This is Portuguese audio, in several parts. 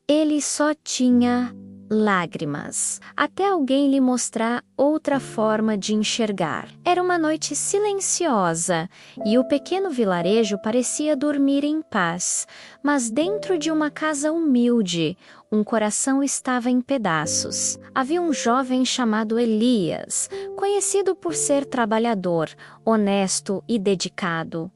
Ele só tinha lágrimas, até alguém lhe mostrar outra forma de enxergar. Era uma noite silenciosa e o pequeno vilarejo parecia dormir em paz, mas dentro de uma casa humilde, um coração estava em pedaços. Havia um jovem chamado Elias, conhecido por ser trabalhador, honesto e dedicado,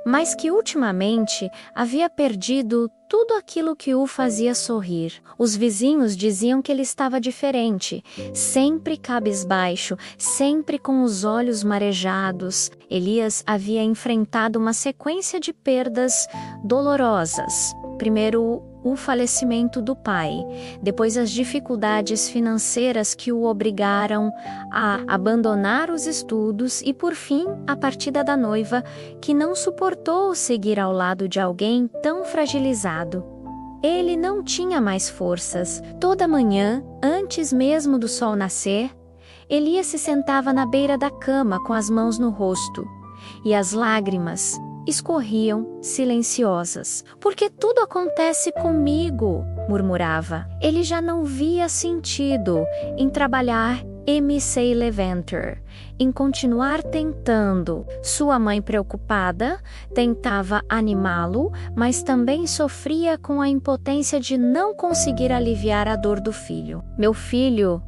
mas que ultimamente havia perdido tudo aquilo que o fazia sorrir. Os vizinhos diziam que ele estava diferente, sempre cabisbaixo, sempre com os olhos marejados. Elias havia enfrentado uma sequência de perdas dolorosas. Primeiro, o falecimento do pai, depois as dificuldades financeiras que o obrigaram a abandonar os estudos e, por fim, a partida da noiva, que não suportou seguir ao lado de alguém tão fragilizado. Ele não tinha mais forças. Toda manhã, antes mesmo do sol nascer, Elias se sentava na beira da cama com as mãos no rosto, e as lágrimas escorriam silenciosas. "Porque tudo acontece comigo", murmurava. Ele já não via sentido em trabalhar MC Levanter, em continuar tentando. Sua mãe, preocupada, tentava animá-lo, mas também sofria com a impotência de não conseguir aliviar a dor do filho. "Meu filho,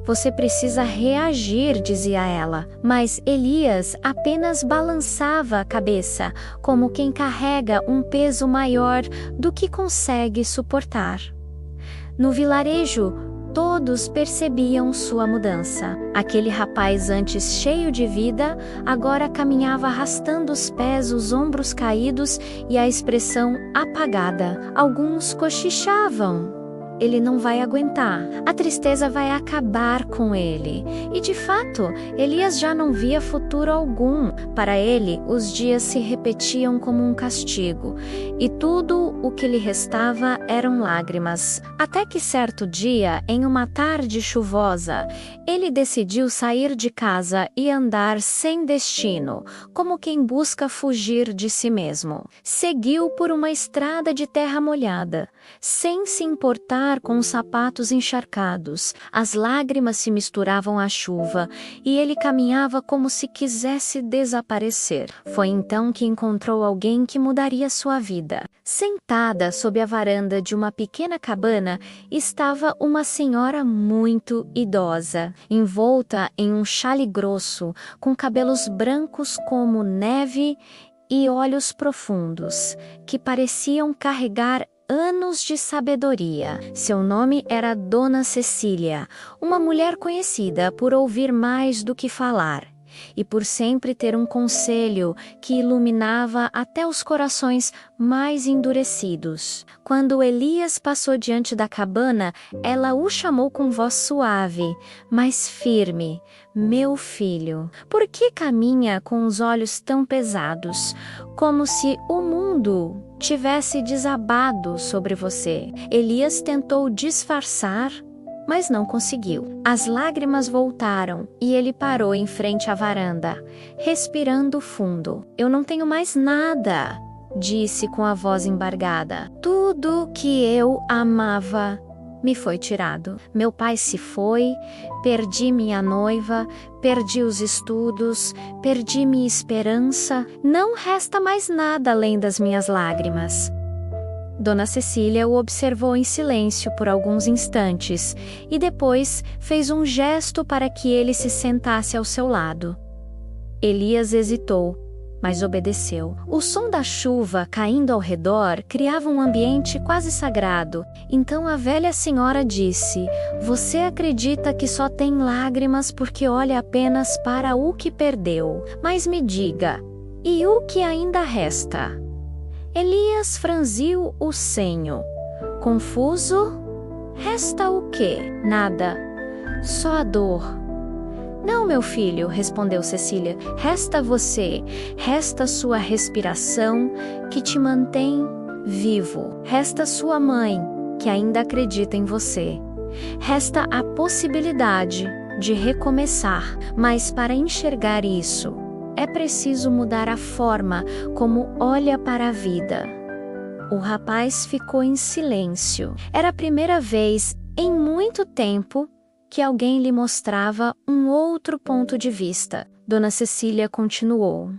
você precisa reagir", dizia ela, mas Elias apenas balançava a cabeça, como quem carrega um peso maior do que consegue suportar. No vilarejo, todos percebiam sua mudança. Aquele rapaz antes cheio de vida, agora caminhava arrastando os pés, os ombros caídos e a expressão apagada. Alguns cochichavam: "Ele não vai aguentar, a tristeza vai acabar com ele." E de fato, Elias já não via futuro algum. Para ele, os dias se repetiam como um castigo, e tudo o que lhe restava eram lágrimas. Até que certo dia, em uma tarde chuvosa, ele decidiu sair de casa e andar sem destino, como quem busca fugir de si mesmo. Seguiu por uma estrada de terra molhada, sem se importar com os sapatos encharcados. As lágrimas se misturavam à chuva e ele caminhava como se quisesse desaparecer. Foi então que encontrou alguém que mudaria sua vida. Sentada sob a varanda de uma pequena cabana estava uma senhora muito idosa, envolta em um xale grosso, com cabelos brancos como neve e olhos profundos, que pareciam carregar anos de sabedoria. Seu nome era Dona Cecília, uma mulher conhecida por ouvir mais do que falar, e por sempre ter um conselho que iluminava até os corações mais endurecidos. Quando Elias passou diante da cabana, ela o chamou com voz suave, mas firme: "Meu filho, por que caminha com os olhos tão pesados, como se o mundo tivesse desabado sobre você?" Elias tentou disfarçar, mas não conseguiu. As lágrimas voltaram e ele parou em frente à varanda, respirando fundo. "Eu não tenho mais nada", disse com a voz embargada. "Tudo que eu amava me foi tirado. Meu pai se foi, perdi minha noiva, perdi os estudos, perdi minha esperança. Não resta mais nada além das minhas lágrimas." Dona Cecília o observou em silêncio por alguns instantes e depois fez um gesto para que ele se sentasse ao seu lado. Elias hesitou, mas obedeceu. O som da chuva caindo ao redor criava um ambiente quase sagrado. Então a velha senhora disse: "Você acredita que só tem lágrimas porque olha apenas para o que perdeu. Mas me diga, e o que ainda resta?" Elias franziu o senho. Confuso? "Resta o quê?" "Nada. Só a dor." "Não, meu filho", respondeu Cecília. "Resta você. Resta sua respiração, que te mantém vivo. Resta sua mãe, que ainda acredita em você. Resta a possibilidade de recomeçar. Mas para enxergar isso, é preciso mudar a forma como olha para a vida. O rapaz ficou em silêncio. Era a primeira vez em muito tempo que alguém lhe mostrava um outro ponto de vista. Dona Cecília continuou.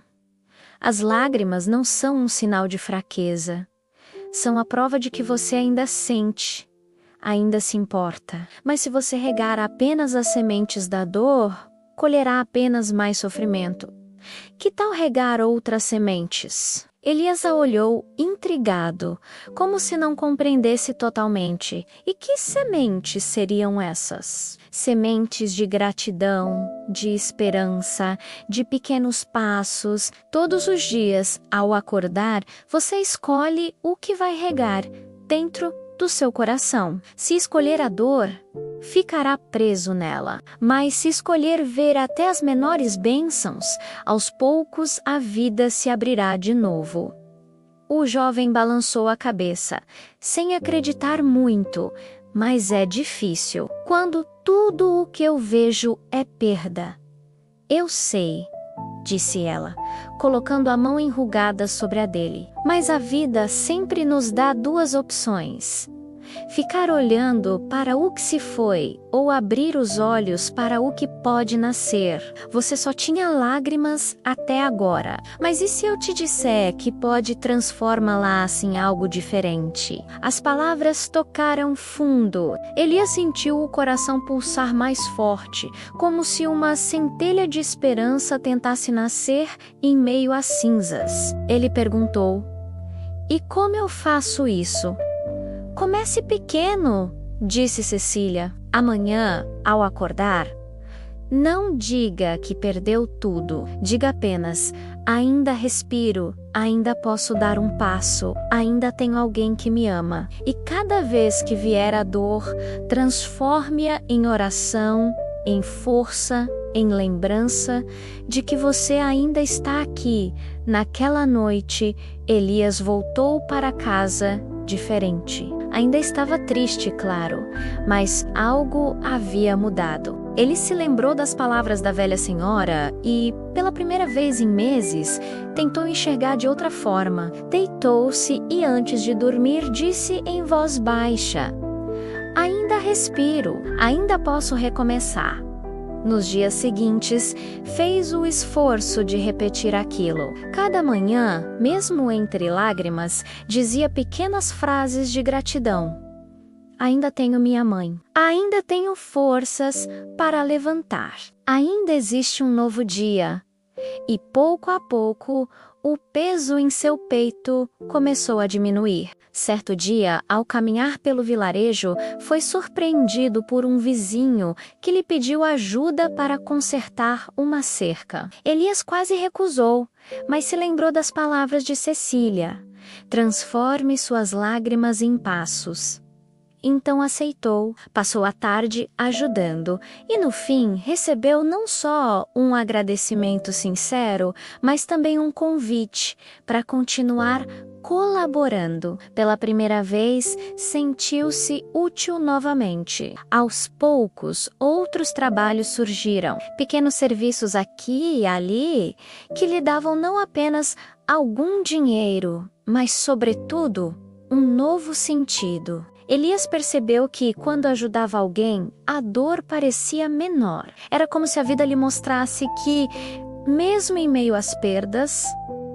As lágrimas não são um sinal de fraqueza. São a prova de que você ainda sente, ainda se importa. Mas se você regar apenas as sementes da dor, colherá apenas mais sofrimento. Que tal regar outras sementes? Elias a olhou intrigado, como se não compreendesse totalmente. E que sementes seriam essas? Sementes de gratidão, de esperança, de pequenos passos. Todos os dias, ao acordar, você escolhe o que vai regar dentro do seu coração. Se escolher a dor, ficará preso nela. Mas se escolher ver até as menores bênçãos, aos poucos a vida se abrirá de novo. O jovem balançou a cabeça, sem acreditar muito, mas é difícil, quando tudo o que eu vejo é perda. Eu sei, disse ela, colocando a mão enrugada sobre a dele. Mas a vida sempre nos dá duas opções: ficar olhando para o que se foi ou abrir os olhos para o que pode nascer. Você só tinha lágrimas até agora. Mas e se eu te disser que pode transformá-las em algo diferente? As palavras tocaram fundo. Elias sentiu o coração pulsar mais forte, como se uma centelha de esperança tentasse nascer em meio às cinzas. Ele perguntou: "E como eu faço isso?" "Comece pequeno", disse Cecília. "Amanhã, ao acordar, não diga que perdeu tudo. Diga apenas: ainda respiro, ainda posso dar um passo, ainda tenho alguém que me ama. E cada vez que vier a dor, transforme-a em oração, em força, em lembrança de que você ainda está aqui." Naquela noite, Elias voltou para casa diferente. Ainda estava triste, claro, mas algo havia mudado. Ele se lembrou das palavras da velha senhora e, pela primeira vez em meses, tentou enxergar de outra forma. Deitou-se e, antes de dormir, disse em voz baixa: "Ainda respiro, ainda posso recomeçar." Nos dias seguintes, fez o esforço de repetir aquilo. Cada manhã, mesmo entre lágrimas, dizia pequenas frases de gratidão. "Ainda tenho minha mãe. Ainda tenho forças para levantar. Ainda existe um novo dia." E pouco a pouco, o peso em seu peito começou a diminuir. Certo dia, ao caminhar pelo vilarejo, foi surpreendido por um vizinho que lhe pediu ajuda para consertar uma cerca. Elias quase recusou, mas se lembrou das palavras de Cecília: "Transforme suas lágrimas em passos." Então aceitou, passou a tarde ajudando e no fim recebeu não só um agradecimento sincero, mas também um convite para continuar colaborando. Pela primeira vez, sentiu-se útil novamente. Aos poucos, outros trabalhos surgiram, pequenos serviços aqui e ali, que lhe davam não apenas algum dinheiro, mas, sobretudo, um novo sentido. Elias percebeu que, quando ajudava alguém, a dor parecia menor. Era como se a vida lhe mostrasse que, mesmo em meio às perdas,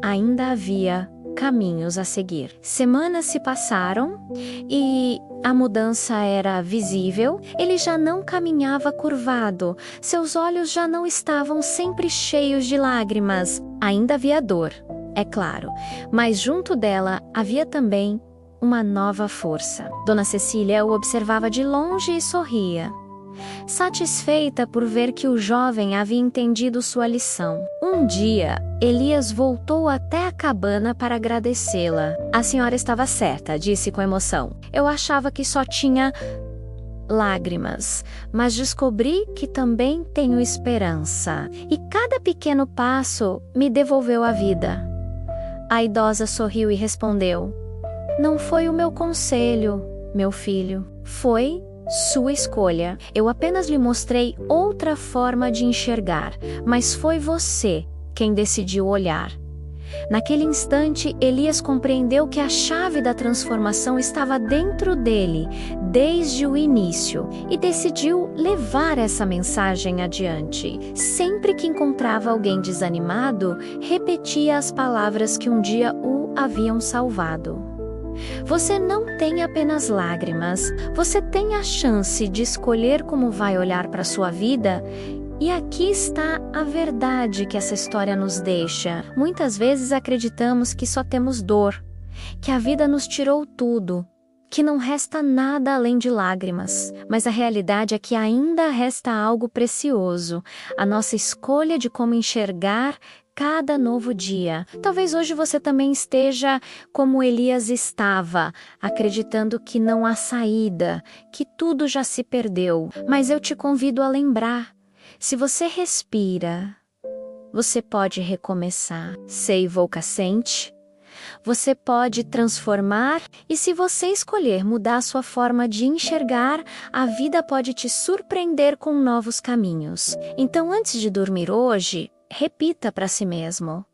ainda havia caminhos a seguir. Semanas se passaram e a mudança era visível. Ele já não caminhava curvado, seus olhos já não estavam sempre cheios de lágrimas. Ainda havia dor, é claro, mas junto dela havia também uma nova força. Dona Cecília o observava de longe e sorria, satisfeita por ver que o jovem havia entendido sua lição. Um dia, Elias voltou até a cabana para agradecê-la. "A senhora estava certa", disse com emoção. "Eu achava que só tinha lágrimas, mas descobri que também tenho esperança. E cada pequeno passo me devolveu a vida." A idosa sorriu e respondeu: "Não foi o meu conselho, meu filho. Foi sua escolha. Eu apenas lhe mostrei outra forma de enxergar, mas foi você quem decidiu olhar." Naquele instante, Elias compreendeu que a chave da transformação estava dentro dele, desde o início, e decidiu levar essa mensagem adiante. Sempre que encontrava alguém desanimado, repetia as palavras que um dia o haviam salvado. Você não tem apenas lágrimas, você tem a chance de escolher como vai olhar para a sua vida. E aqui está a verdade que essa história nos deixa. Muitas vezes acreditamos que só temos dor, que a vida nos tirou tudo, que não resta nada além de lágrimas. Mas a realidade é que ainda resta algo precioso, a nossa escolha de como enxergar cada novo dia. Talvez hoje você também esteja como Elias estava, acreditando que não há saída, que tudo já se perdeu. Mas eu te convido a lembrar: se você respira, você pode recomeçar. Seiva ou Cacente, você pode transformar, e se você escolher mudar sua forma de enxergar, a vida pode te surpreender com novos caminhos. Então, antes de dormir hoje, repita para si mesmo: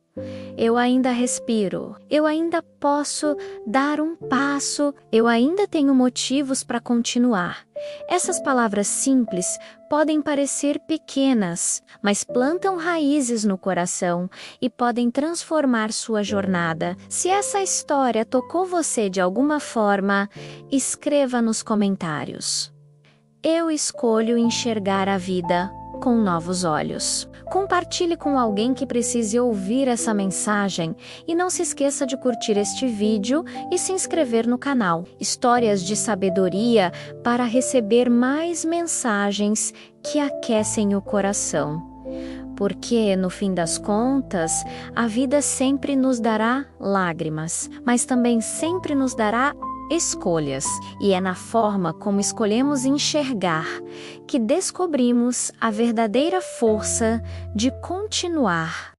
eu ainda respiro, eu ainda posso dar um passo, eu ainda tenho motivos para continuar. Essas palavras simples podem parecer pequenas, mas plantam raízes no coração e podem transformar sua jornada. Se essa história tocou você de alguma forma, escreva nos comentários. Eu escolho enxergar a vida com novos olhos. Compartilhe com alguém que precise ouvir essa mensagem e não se esqueça de curtir este vídeo e se inscrever no canal. Histórias de sabedoria para receber mais mensagens que aquecem o coração. Porque, no fim das contas, a vida sempre nos dará lágrimas, mas também sempre nos dará escolhas, e é na forma como escolhemos enxergar que descobrimos a verdadeira força de continuar.